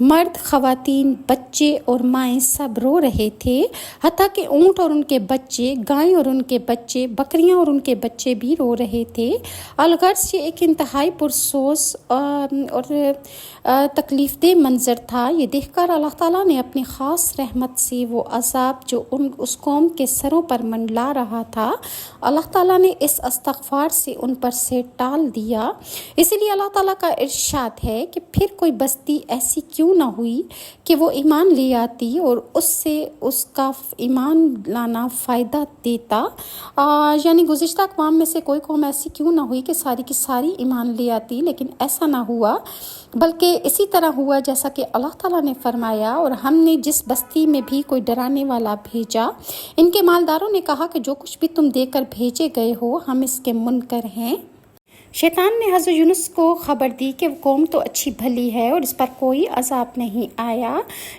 مرد، خواتین، بچے اور مائیں سب رو رہے تھے، حتیٰ کہ اونٹ اور ان کے بچے، گائیں اور ان کے بچے، بکریاں اور ان کے بچے بھی رو رہے تھے۔ الغرض یہ ایک انتہائی پرسوز اور تکلیف دہ منظر تھا۔ یہ دیکھ کر اللہ تعالیٰ نے اپنی خاص رحمت سے وہ عذاب جو اس قوم کے سروں پر منڈلا رہا تھا، اللہ تعالیٰ نے اس استغفار سے ان پر سے ٹال دیا۔ اسی لیے اللہ تعالیٰ کا ارشاد ہے کہ پھر کوئی بستی ایسی کیوں نہ ہوئی کہ وہ ایمان لے آتی اور اس سے اس کا ایمان لانا فائدہ دیتا، یعنی گزشتہ اقوام میں سے کوئی قوم ایسی کیوں نہ ہوئی کہ ساری کی ساری ایمان لے آتی، لیکن ایسا نہ ہوا، بلکہ اسی طرح ہوا جیسا کہ اللہ تعالیٰ نے فرمایا۔ اور ہم نے جس بستی میں بھی کوئی ڈرانے والا بھیجا، ان کے مالداروں نے کہا کہ جو کچھ بھی تم دے کر بھیجے گئے ہو ہم اس کے منکر ہیں۔ شیطان نے حضرت یونس کو خبر دی کہ وہ قوم تو اچھی بھلی ہے اور اس پر کوئی عذاب نہیں آیا۔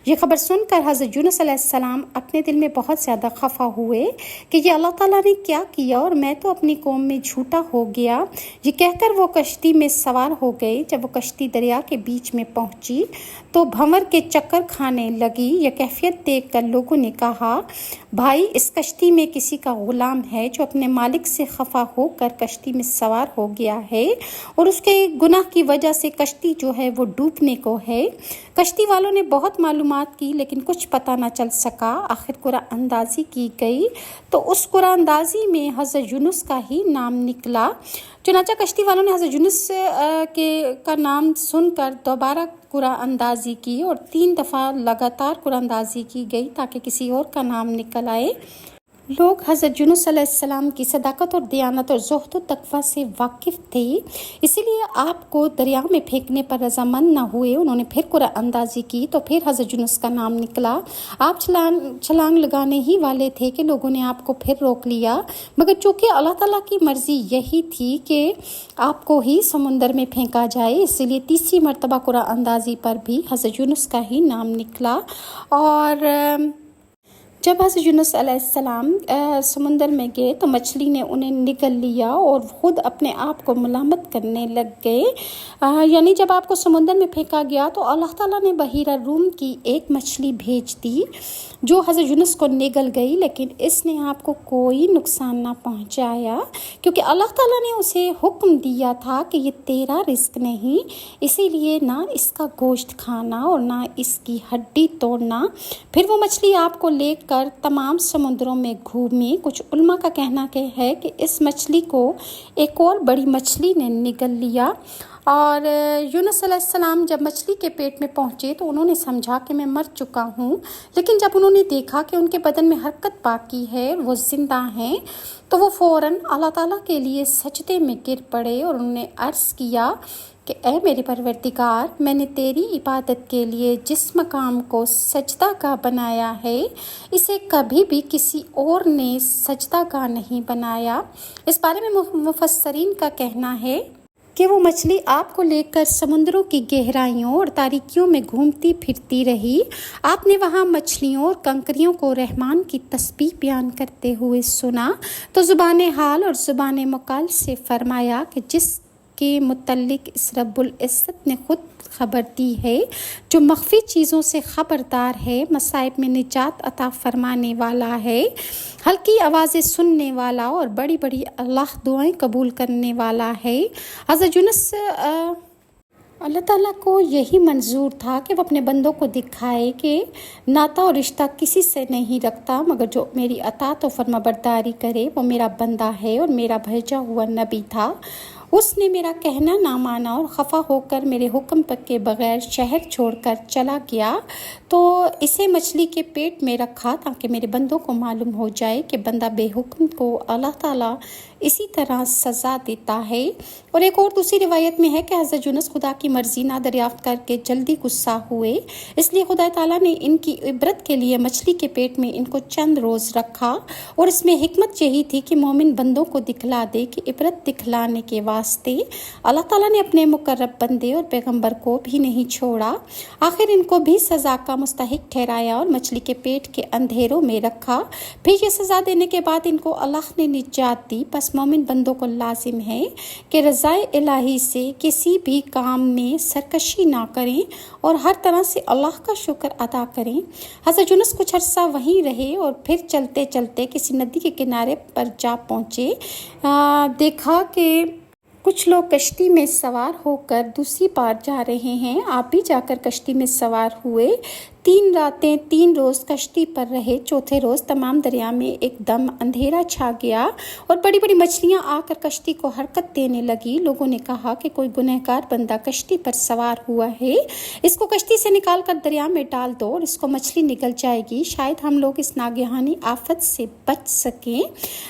یہ خبر سن کر حضرت یونس علیہ السلام اپنے دل میں بہت زیادہ خفا ہوئے کہ یہ اللہ تعالیٰ نے کیا کیا اور میں تو اپنی قوم میں جھوٹا ہو گیا۔ یہ کہہ کر وہ کشتی میں سوار ہو گئے۔ جب وہ کشتی دریا کے بیچ میں پہنچی تو بھنور کے چکر کھانے لگی۔ یہ کیفیت دیکھ کر لوگوں نے کہا، بھائی اس کشتی میں کسی کا غلام ہے جو اپنے مالک سے خفا ہو کر کشتی میں سوار ہو گیا ہے اور اس کے گناہ کی وجہ سے کشتی جو ہے وہ ڈوبنے کو ہے۔ کشتی والوں نے بہت معلومات کی لیکن کچھ پتہ نہ چل سکا۔ آخر قرعہ اندازی کی گئی تو اس قرعہ اندازی میں حضرت یونس کا ہی نام نکلا۔ چنانچہ کشتی والوں نے حضرت یونس کا نام سن کر دوبارہ قرعہ اندازی کی اور 3 دفعہ لگاتار قرعہ اندازی کی گئی تاکہ کسی اور کا نام نکل آئے۔ لوگ حضرت یونس علیہ السلام کی صداقت اور دیانت اور زہد و تقویٰ سے واقف تھے، اسی لیے آپ کو دریا میں پھینکنے پر رضامند نہ ہوئے۔ انہوں نے پھر قرعہ اندازی کی تو پھر حضرت یونس کا نام نکلا۔ آپ چھلانگ لگانے ہی والے تھے کہ لوگوں نے آپ کو پھر روک لیا، مگر چونکہ اللہ تعالیٰ کی مرضی یہی تھی کہ آپ کو ہی سمندر میں پھینکا جائے، اسی لیے تیسری مرتبہ قرعہ اندازی پر بھی حضرت یونس کا ہی نام نکلا۔ اور جب حضرت یونس علیہ السلام سمندر میں گئے تو مچھلی نے انہیں نگل لیا اور خود اپنے آپ کو ملامت کرنے لگ گئے۔ یعنی جب آپ کو سمندر میں پھینکا گیا تو اللہ تعالیٰ نے بحیرہ روم کی ایک مچھلی بھیج دی جو حضرت یونس کو نگل گئی، لیکن اس نے آپ کو کوئی نقصان نہ پہنچایا کیونکہ اللہ تعالیٰ نے اسے حکم دیا تھا کہ یہ تیرا رزق نہیں، اسی لیے نہ اس کا گوشت کھانا اور نہ اس کی ہڈی توڑنا۔ پھر وہ مچھلی آپ کو لے کر تمام سمندروں میں گھومی۔ کچھ علماء کا کہنا ہے کہ اس مچھلی کو ایک اور بڑی مچھلی نے نگل لیا۔ اور یونس علیہ السلام جب مچھلی کے پیٹ میں پہنچے تو انہوں نے سمجھا کہ میں مر چکا ہوں، لیکن جب انہوں نے دیکھا کہ ان کے بدن میں حرکت باقی ہے، وہ زندہ ہیں، تو وہ فوراً اللہ تعالیٰ کے لیے سجدے میں گر پڑے اور انہوں نے عرض کیا کہ اے میرے پروردگار، میں نے تیری عبادت کے لیے جس مقام کو سجدہ گاہ بنایا ہے اسے کبھی بھی کسی اور نے سجدہ گاہ نہیں بنایا۔ اس بارے میں مفسرین کا کہنا ہے کہ وہ مچھلی آپ کو لے کر سمندروں کی گہرائیوں اور تاریکیوں میں گھومتی پھرتی رہی۔ آپ نے وہاں مچھلیوں اور کنکریوں کو رحمان کی تسبیح بیان کرتے ہوئے سنا تو زبان حال اور زبان مقال سے فرمایا کہ جس کے متعلق اس رب العزت نے خود خبر دی ہے، جو مخفی چیزوں سے خبردار ہے، مصائب میں نجات عطا فرمانے والا ہے، ہلکی آوازیں سننے والا اور بڑی بڑی اللہ دعائیں قبول کرنے والا ہے۔ حضرت یونس اللہ تعالیٰ کو یہی منظور تھا کہ وہ اپنے بندوں کو دکھائے کہ ناتا اور رشتہ کسی سے نہیں رکھتا، مگر جو میری اطاعت و فرما برداری کرے وہ میرا بندہ ہے اور میرا بھیجا ہوا نبی تھا۔ اس نے میرا کہنا نہ مانا اور خفا ہو کر میرے حکم کے بغیر شہر چھوڑ کر چلا گیا، تو اسے مچھلی کے پیٹ میں رکھا تاکہ میرے بندوں کو معلوم ہو جائے کہ بندہ بے حکم کو اللہ تعالیٰ اسی طرح سزا دیتا ہے۔ اور ایک اور دوسری روایت میں ہے کہ حضرت یونس خدا کی مرضی نہ دریافت کر کے جلدی غصہ ہوئے، اس لیے خدا تعالیٰ نے ان کی عبرت کے لیے مچھلی کے پیٹ میں ان کو چند روز رکھا، اور اس میں حکمت یہی تھی کہ مومن بندوں کو دکھلا دے کہ عبرت دکھلانے کے واسطے اللہ تعالیٰ نے اپنے مقرب بندے اور پیغمبر کو بھی نہیں چھوڑا۔ آخر ان کو بھی سزا کا مستحق ٹھہرایا اور مچھلی کے پیٹ کے اندھیروں میں رکھا۔ پھر یہ سزا دینے کے بعد ان کو اللہ نے نجات دی۔ پس مومن بندوں کو لازم ہے کہ رضائے الہی سے کسی بھی کام میں سرکشی نہ کریں اور ہر طرح سے اللہ کا شکر ادا کریں۔ حضرت یونس کچھ عرصہ وہیں رہے اور پھر چلتے چلتے کسی ندی کے کنارے پر جا پہنچے۔ دیکھا کہ کچھ لوگ کشتی میں سوار ہو کر دوسری پار جا رہے ہیں۔ آپ بھی جا کر کشتی میں سوار ہوئے۔ 3 راتیں 3 روز کشتی پر رہے۔ چوتھے روز تمام دریا میں ایک دم اندھیرا چھا گیا اور بڑی بڑی مچھلیاں آ کر کشتی کو حرکت دینے لگی۔ لوگوں نے کہا کہ کوئی گنہگار بندہ کشتی پر سوار ہوا ہے، اس کو کشتی سے نکال کر دریا میں ڈال دو اور اس کو مچھلی نگل جائے گی، شاید ہم لوگ اس ناگہانی آفت سے بچ سکیں۔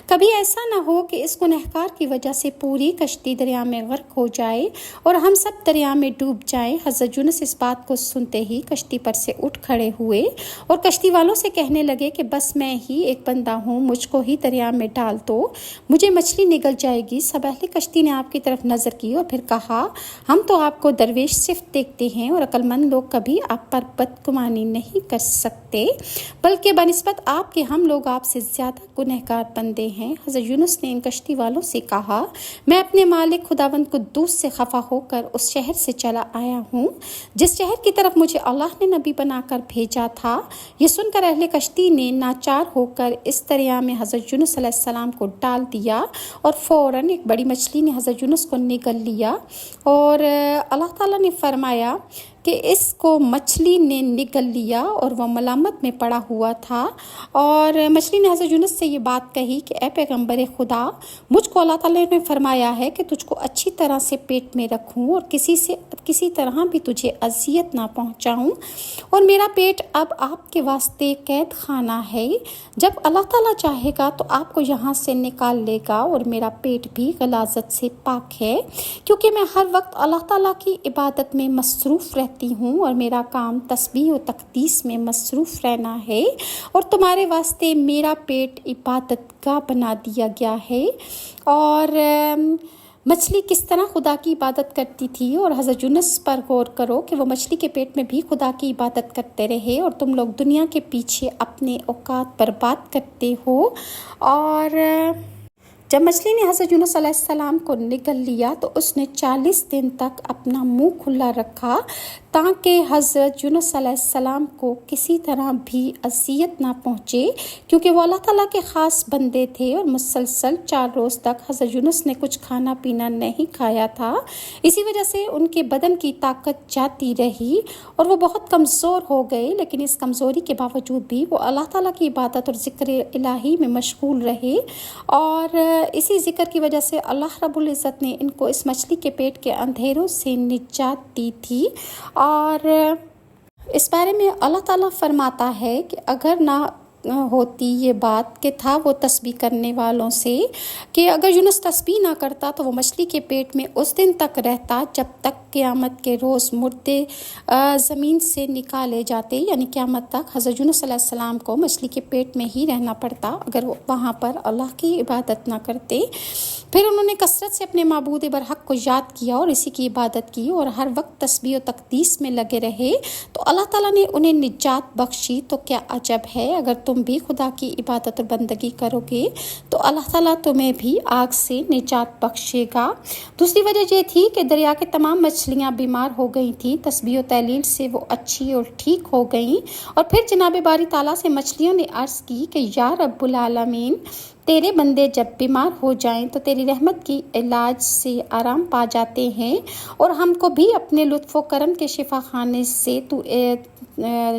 کبھی ایسا نہ ہو کہ اس گنہگار کی وجہ سے پوری کشتی دریا میں غرق ہو جائے اور ہم سب دریا میں ڈوب جائیں۔ حضرت یونس اس بات کو سنتے ہی کشتی پر سے اٹھ کھڑے ہوئے اور کشتی والوں سے کہنے لگے کہ بس میں ہی ایک بندہ ہوں، مجھ کو ہی دریا میں ڈال دو، مجھے مچھلی نگل جائے گی۔ سب اہل کشتی نے آپ کی طرف نظر کی اور پھر کہا، ہم تو آپ کو درویش صفت دیکھتے ہیں اور عقل مند لوگ کبھی آپ پر بدگمانی نہیں کر سکتے، بلکہ بنسبت آپ کے ہم لوگ آپ سے زیادہ گنہگار بندے ہیں۔ حضرت یونس نے ان کشتی والوں سے کہا، میں اپنے مالک خداوند قدوس سے خفا ہو کر اس شہر سے چلا آیا ہوں جس شہر کی طرف مجھے اللہ نے نبی بنا کر بھیجا تھا۔ یہ سن کر اہل کشتی نے ناچار ہو کر اس دریا میں حضرت یونس علیہ السلام کو ڈال دیا اور فوراً ایک بڑی مچھلی نے حضرت یونس کو نگل لیا اور اللہ تعالیٰ نے فرمایا کہ اس کو مچھلی نے نگل لیا اور وہ ملامت میں پڑا ہوا تھا، اور مچھلی نے حضرت یونس سے یہ بات کہی کہ اے پیغمبر خدا، مجھ کو اللہ تعالیٰ نے فرمایا ہے کہ تجھ کو اچھی طرح سے پیٹ میں رکھوں اور کسی طرح بھی تجھے اذیت نہ پہنچاؤں، اور میرا پیٹ اب آپ کے واسطے قید خانہ ہے۔ جب اللہ تعالیٰ چاہے گا تو آپ کو یہاں سے نکال لے گا، اور میرا پیٹ بھی غلاظت سے پاک ہے کیونکہ میں ہر وقت اللہ تعالیٰ کی عبادت میں مصروف رہتی ہوں اور میرا کام تسبیح و تقدیس میں مصروف رہنا ہے، اور تمہارے واسطے میرا پیٹ عبادت گاہ بنا دیا گیا ہے۔ اور مچھلی کس طرح خدا کی عبادت کرتی تھی، اور حضرت یونس پر غور کرو کہ وہ مچھلی کے پیٹ میں بھی خدا کی عبادت کرتے رہے، اور تم لوگ دنیا کے پیچھے اپنے اوقات برباد کرتے ہو۔ اور جب مچھلی نے حضرت یونس علیہ السلام کو نگل لیا تو اس نے 40 دن تک اپنا منہ کھلا رکھا تاکہ حضرت یونس علیہ السلام کو کسی طرح بھی اذیت نہ پہنچے، کیونکہ وہ اللہ تعالیٰ کے خاص بندے تھے، اور مسلسل 4 روز تک حضرت یونس نے کچھ کھانا پینا نہیں کھایا تھا۔ اسی وجہ سے ان کے بدن کی طاقت جاتی رہی اور وہ بہت کمزور ہو گئے، لیکن اس کمزوری کے باوجود بھی وہ اللہ تعالیٰ کی عبادت اور ذکر الہی میں مشغول رہے، اور اسی ذکر کی وجہ سے اللہ رب العزت نے ان کو اس مچھلی کے پیٹ کے اندھیروں سے نجات دی تھی۔ اور اس بارے میں اللہ تعالیٰ فرماتا ہے کہ اگر نہ ہوتی یہ بات کہ تھا وہ تسبیح کرنے والوں سے، کہ اگر یونس تسبیح نہ کرتا تو وہ مچھلی کے پیٹ میں اس دن تک رہتا جب تک قیامت کے روز مردے زمین سے نکالے جاتے، یعنی قیامت تک حضرت یونس علیہ السلام کو مچھلی کے پیٹ میں ہی رہنا پڑتا اگر وہ وہاں پر اللہ کی عبادت نہ کرتے۔ پھر انہوں نے کثرت سے اپنے معبود برحق کو یاد کیا اور اسی کی عبادت کی اور ہر وقت تسبیح و تقدیس میں لگے رہے، تو اللہ تعالیٰ نے انہیں نجات بخشی۔ تو کیا عجب ہے، اگر تم بھی خدا کی عبادت اور بندگی کرو گے تو اللہ تعالیٰ تمہیں بھی آگ سے نجات بخشے گا۔ دوسری وجہ یہ تھی کہ دریا کے تمام مچھلیاں بیمار ہو گئی تھیں، تسبیح و تہلیل سے وہ اچھی اور ٹھیک ہو گئیں، اور پھر جناب باری تعالیٰ سے مچھلیوں نے عرض کی کہ یا رب العالمین، تیرے بندے جب بیمار ہو جائیں تو تیری رحمت کی علاج سے آرام پا جاتے ہیں، اور ہم کو بھی اپنے لطف و کرم کے شفا خانے سے تو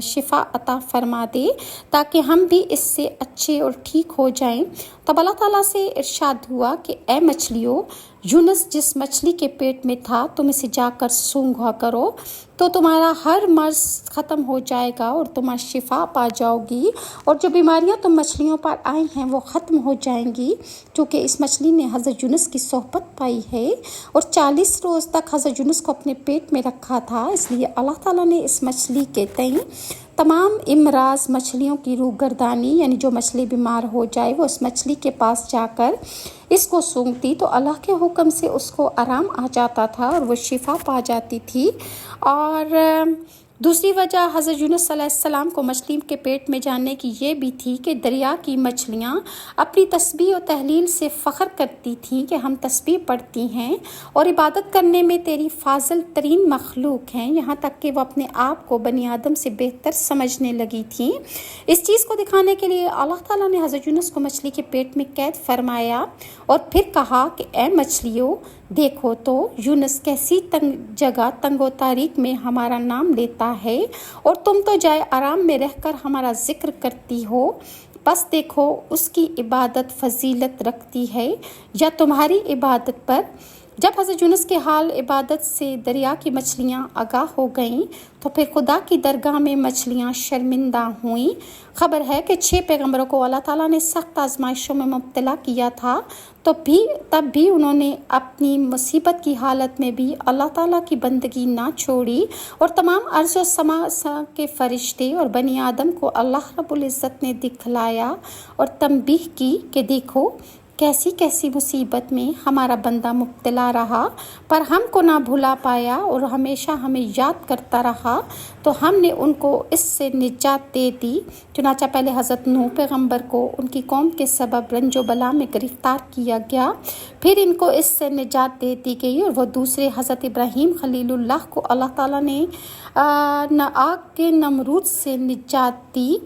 شفا عطا فرما دے تاکہ ہم بھی اس سے اچھے اور ٹھیک ہو جائیں۔ تب اللہ تعالیٰ سے ارشاد ہوا کہ اے مچھلیوں، یونس جس مچھلی کے پیٹ میں تھا تم اسے جا کر سونگھا کرو تو تمہارا ہر مرض ختم ہو جائے گا اور تم شفا پا جاؤ گی، اور جو بیماریاں تم مچھلیوں پر آئی ہیں وہ ختم ہو جائیں گی، کیونکہ اس مچھلی نے حضرت یونس کی صحبت پائی ہے اور 40 روز تک حضرت یونس کو اپنے پیٹ میں رکھا تھا۔ اس لیے اللہ تعالیٰ نے اس مچھلی کے تئیں تمام امراض مچھلیوں کی روح گردانی، یعنی جو مچھلی بیمار ہو جائے وہ اس مچھلی کے پاس جا کر اس کو سونگتی تو اللہ کے حکم سے اس کو آرام آ جاتا تھا اور وہ شفا پا جاتی تھی۔ اور دوسری وجہ حضرت یونس صلی اللہ علیہ السلام کو مچھلی کے پیٹ میں جانے کی یہ بھی تھی کہ دریا کی مچھلیاں اپنی تسبیح و تحلیل سے فخر کرتی تھیں کہ ہم تسبیح پڑھتی ہیں اور عبادت کرنے میں تیری فاضل ترین مخلوق ہیں، یہاں تک کہ وہ اپنے آپ کو بنی آدم سے بہتر سمجھنے لگی تھیں۔ اس چیز کو دکھانے کے لیے اللہ تعالیٰ نے حضرت یونس کو مچھلی کے پیٹ میں قید فرمایا اور پھر کہا کہ اے مچھلیوں دیکھو تو یونس کیسی تنگ و تاریک میں ہمارا نام لیتا ہے اور تم تو جائے آرام میں رہ کر ہمارا ذکر کرتی ہو، بس دیکھو اس کی عبادت فضیلت رکھتی ہے یا تمہاری عبادت پر۔ جب حضرت یونس کے حال عبادت سے دریا کی مچھلیاں آگاہ ہو گئیں تو پھر خدا کی درگاہ میں مچھلیاں شرمندہ ہوئیں۔ خبر ہے کہ 6 پیغمبروں کو اللہ تعالیٰ نے سخت آزمائشوں میں مبتلا کیا تھا، تب بھی انہوں نے اپنی مصیبت کی حالت میں بھی اللہ تعالیٰ کی بندگی نہ چھوڑی، اور تمام ارض و سما کے فرشتے اور بنی آدم کو اللہ رب العزت نے دکھلایا اور تنبیہ کی کہ دیکھو کیسی کیسی مصیبت میں ہمارا بندہ مبتلا رہا، پر ہم کو نہ بھلا پایا اور ہمیشہ ہمیں یاد کرتا رہا تو ہم نے ان کو اس سے نجات دے دی۔ چنانچہ پہلے حضرت نوح پیغمبر کو ان کی قوم کے سبب رنج و بلا میں گرفتار کیا گیا، پھر ان کو اس سے نجات دے دی گئی، اور وہ دوسرے حضرت ابراہیم خلیل اللہ کو اللہ تعالیٰ نے آگ کے نمرود سے نجات دی،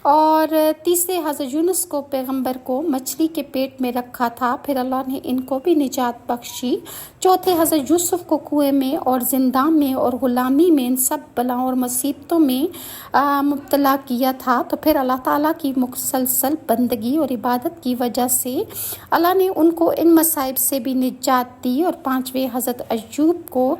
اور تیسرے حضرت یونس کو پیغمبر کو مچھلی کے پیٹ میں رکھا تھا، پھر اللہ نے ان کو بھی نجات بخشی۔ چوتھے حضرت یوسف کو کنویں میں اور زندان میں اور غلامی میں ان سب بلاؤں اور مصیبتوں میں مبتلا کیا تھا، تو پھر اللہ تعالیٰ کی مسلسل بندگی اور عبادت کی وجہ سے اللہ نے ان کو ان مصائب سے بھی نجات دی۔ اور پانچویں حضرت ایوب کو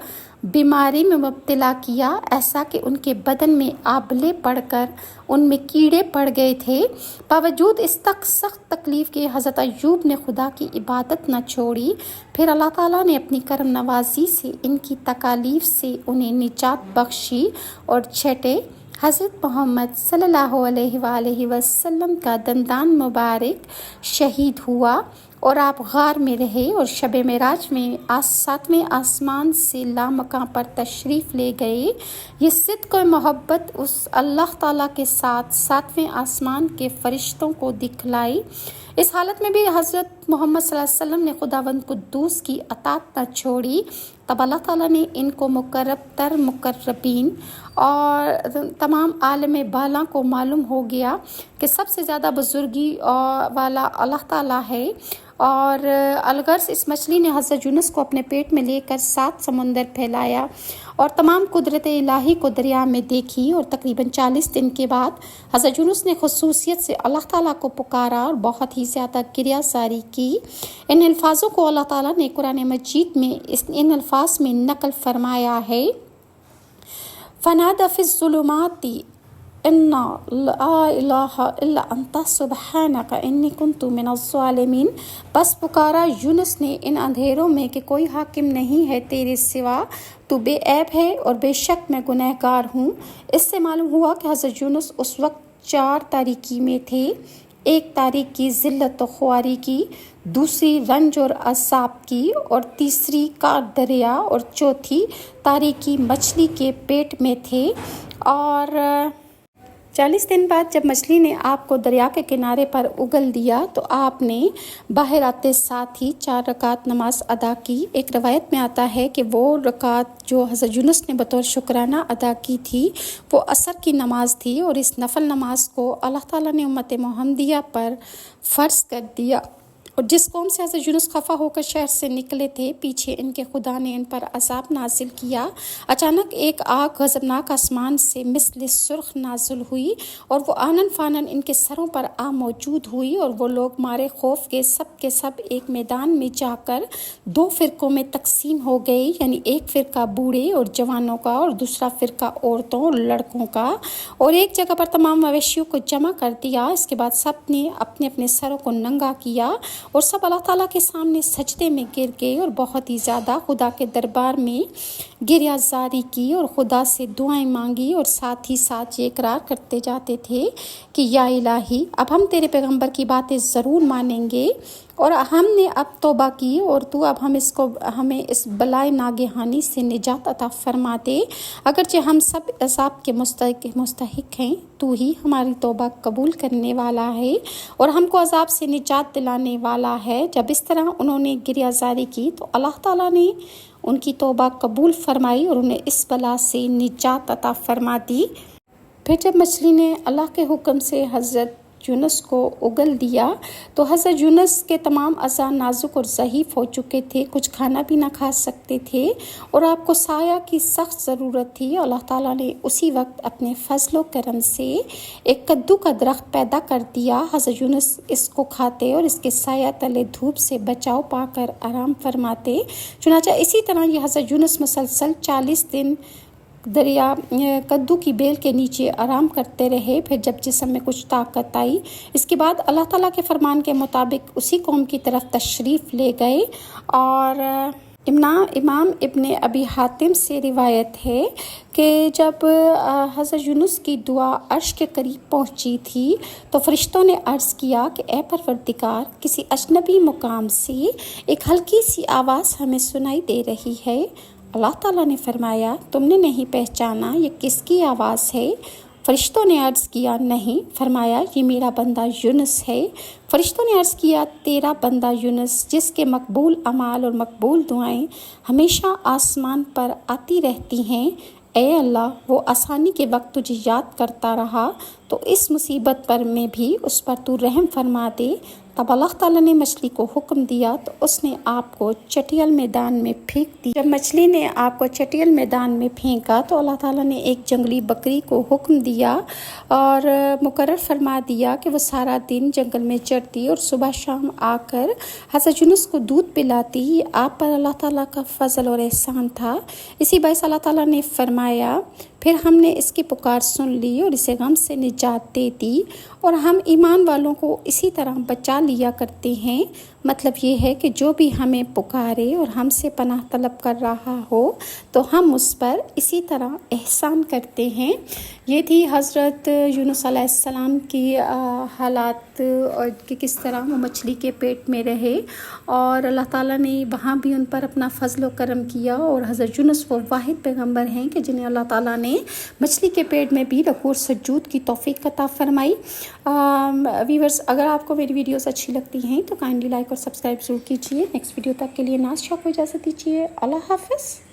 بیماری میں مبتلا کیا، ایسا کہ ان کے بدن میں آبلے پڑ کر ان میں کیڑے پڑ گئے تھے۔ باوجود اس تک سخت تکلیف کے حضرت ایوب نے خدا کی عبادت نہ چھوڑی، پھر اللہ تعالیٰ نے اپنی کرم نوازی سے ان کی تکالیف سے انہیں نجات بخشی۔ اور چھٹے حضرت محمد صلی اللہ علیہ وآلہ وسلم کا دندان مبارک شہید ہوا اور آپ غار میں رہے اور شب معراج میں 7ویں آسمان سے لامکاں پر تشریف لے گئے۔ یہ صدق و محبت اس اللہ تعالیٰ کے ساتھ 7ویں آسمان کے فرشتوں کو دکھلائی۔ اس حالت میں بھی حضرت محمد صلی اللہ علیہ وسلم نے خداوند قدوس کی اطاعت نہ چھوڑی، تب اللہ تعالیٰ نے ان کو مقرب تر مقربین اور تمام عالم بالا کو معلوم ہو گیا کہ سب سے زیادہ بزرگی والا اللہ تعالیٰ ہے، اور الغرض اس مچھلی نے حضرت یونس کو اپنے پیٹ میں لے کر 7 سمندر پھیلایا اور تمام قدرت الہی کو دریا میں دیکھی، اور تقریباً 40 دن کے بعد حضرت یونس نے خصوصیت سے اللہ تعالیٰ کو پکارا اور بہت ہی زیادہ کریا ساری کی۔ ان الفاظوں کو اللہ تعالیٰ نے قرآن مجید میں ان الفاظ میں نقل فرمایا ہے، فَنَادَى فِي الظُّلُمَاتِ ان لا الہ الا انت سبحانک انی کنت من الظالمین۔ بس پکارا یونس نے ان اندھیروں میں کہ کوئی حاکم نہیں ہے تیرے سوا، تو بے عیب ہے اور بے شک میں گنہگار ہوں۔ اس سے معلوم ہوا کہ حضرت یونس اس وقت 4 تاریکی میں تھے، ایک تاریکی ذلت و خواری کی، دوسری رنج اور عذاب کی، اور تیسری کا دریا، اور چوتھی تاریکی مچھلی کے پیٹ میں تھے۔ اور 40 دن بعد جب مچھلی نے آپ کو دریا کے کنارے پر اگل دیا تو آپ نے باہر آتے ساتھ ہی 4 رکعت نماز ادا کی۔ ایک روایت میں آتا ہے کہ وہ رکعت جو حضرت یونس نے بطور شکرانہ ادا کی تھی وہ عصر کی نماز تھی، اور اس نفل نماز کو اللہ تعالیٰ نے امت محمدیہ پر فرض کر دیا۔ اور جس قوم سے حضرت یونس خفا ہو کر شہر سے نکلے تھے، پیچھے ان کے خدا نے ان پر عذاب نازل کیا۔ اچانک ایک آگ غضبناک آسمان سے مثل سرخ نازل ہوئی اور وہ آنن فانن ان کے سروں پر آ موجود ہوئی، اور وہ لوگ مارے خوف کے سب ایک میدان میں جا کر 2 فرقوں میں تقسیم ہو گئے، یعنی ایک فرقہ بوڑھے اور جوانوں کا اور دوسرا فرقہ عورتوں اور لڑکوں کا، اور ایک جگہ پر تمام مویشیوں کو جمع کر دیا۔ اس کے بعد سب نے اپنے اپنے سروں کو ننگا کیا اور سب اللہ تعالیٰ کے سامنے سجدے میں گر گئے اور بہت ہی زیادہ خدا کے دربار میں گریہ زاری کی اور خدا سے دعائیں مانگی، اور ساتھ ہی ساتھ یہ اقرار کرتے جاتے تھے کہ یا الہی اب ہم تیرے پیغمبر کی باتیں ضرور مانیں گے، اور ہم نے اب توبہ کی، اور تو اب ہمیں اس بلائے ناگہانی سے نجات عطا فرما دے، اگرچہ ہم سب عذاب کے مستحق ہیں، تو ہی ہماری توبہ قبول کرنے والا ہے اور ہم کو عذاب سے نجات دلانے والا ہے۔ جب اس طرح انہوں نے گریہ زاری کی تو اللہ تعالیٰ نے ان کی توبہ قبول فرمائی اور انہیں اس بلا سے نجات عطا فرما دی۔ پھر جب مچھلی نے اللہ کے حکم سے حضرت یونس کو اگل دیا تو حضرت یونس کے تمام اعضاء نازک اور ضعیف ہو چکے تھے، کچھ کھانا بھی نہ کھا سکتے تھے اور آپ کو سایہ کی سخت ضرورت تھی۔ اللہ تعالیٰ نے اسی وقت اپنے فضل و کرم سے ایک کدو کا درخت پیدا کر دیا۔ حضرت یونس اس کو کھاتے اور اس کے سایہ تلے دھوپ سے بچاؤ پا کر آرام فرماتے۔ چنانچہ اسی طرح یہ حضرت یونس مسلسل 40 دن دریا کدو کی بیل کے نیچے آرام کرتے رہے۔ پھر جب جسم میں کچھ طاقت آئی، اس کے بعد اللہ تعالیٰ کے فرمان کے مطابق اسی قوم کی طرف تشریف لے گئے، اور امام ابن ابی حاتم سے روایت ہے کہ جب حضرت یونس کی دعا عرش کے قریب پہنچی تھی تو فرشتوں نے عرض کیا کہ اے پروردگار، کسی اجنبی مقام سے ایک ہلکی سی آواز ہمیں سنائی دے رہی ہے۔ اللہ تعالیٰ نے فرمایا، تم نے نہیں پہچانا یہ کس کی آواز ہے؟ فرشتوں نے عرض کیا، نہیں۔ فرمایا، یہ میرا بندہ یونس ہے۔ فرشتوں نے عرض کیا، تیرا بندہ یونس جس کے مقبول اعمال اور مقبول دعائیں ہمیشہ آسمان پر آتی رہتی ہیں، اے اللہ وہ آسانی کے وقت تجھے یاد کرتا رہا تو اس مصیبت پر میں بھی اس پر تو رحم فرما دے۔ تب اللہ تعالیٰ نے مچھلی کو حکم دیا تو اس نے آپ کو چٹیل میدان میں پھینک دی۔ جب مچھلی نے آپ کو چٹیل میدان میں پھینکا تو اللہ تعالیٰ نے ایک جنگلی بکری کو حکم دیا اور مقرر فرما دیا کہ وہ سارا دن جنگل میں چرتی اور صبح شام آ کر حضرت یونس کو دودھ پلاتی۔ یہ آپ پر اللہ تعالیٰ کا فضل اور احسان تھا۔ اسی باعث اللہ تعالیٰ نے فرمایا، پھر ہم نے اس کی پکار سن لی اور اسے غم سے نجات دے دی، اور ہم ایمان والوں کو اسی طرح بچا لیا کرتے ہیں۔ مطلب یہ ہے کہ جو بھی ہمیں پکارے اور ہم سے پناہ طلب کر رہا ہو تو ہم اس پر اسی طرح احسان کرتے ہیں۔ یہ تھی حضرت یونس علیہ السلام کی حالات، اور کہ کس طرح وہ مچھلی کے پیٹ میں رہے اور اللہ تعالیٰ نے وہاں بھی ان پر اپنا فضل و کرم کیا، اور حضرت یونس وہ واحد پیغمبر ہیں کہ جنہیں اللہ تعالیٰ نے مچھلی کے پیٹ میں بھی رکوع اور سجود کی توفیق عطا فرمائی۔ ویورز، اگر آپ کو میری ویڈیوز اچھی لگتی ہیں تو کائنڈلی لائک اور سبسکرائب ضرور کیجیے۔ نیکسٹ ویڈیو تک کے لیے ناز شاہ کو اجازت دیجیے۔ اللہ حافظ۔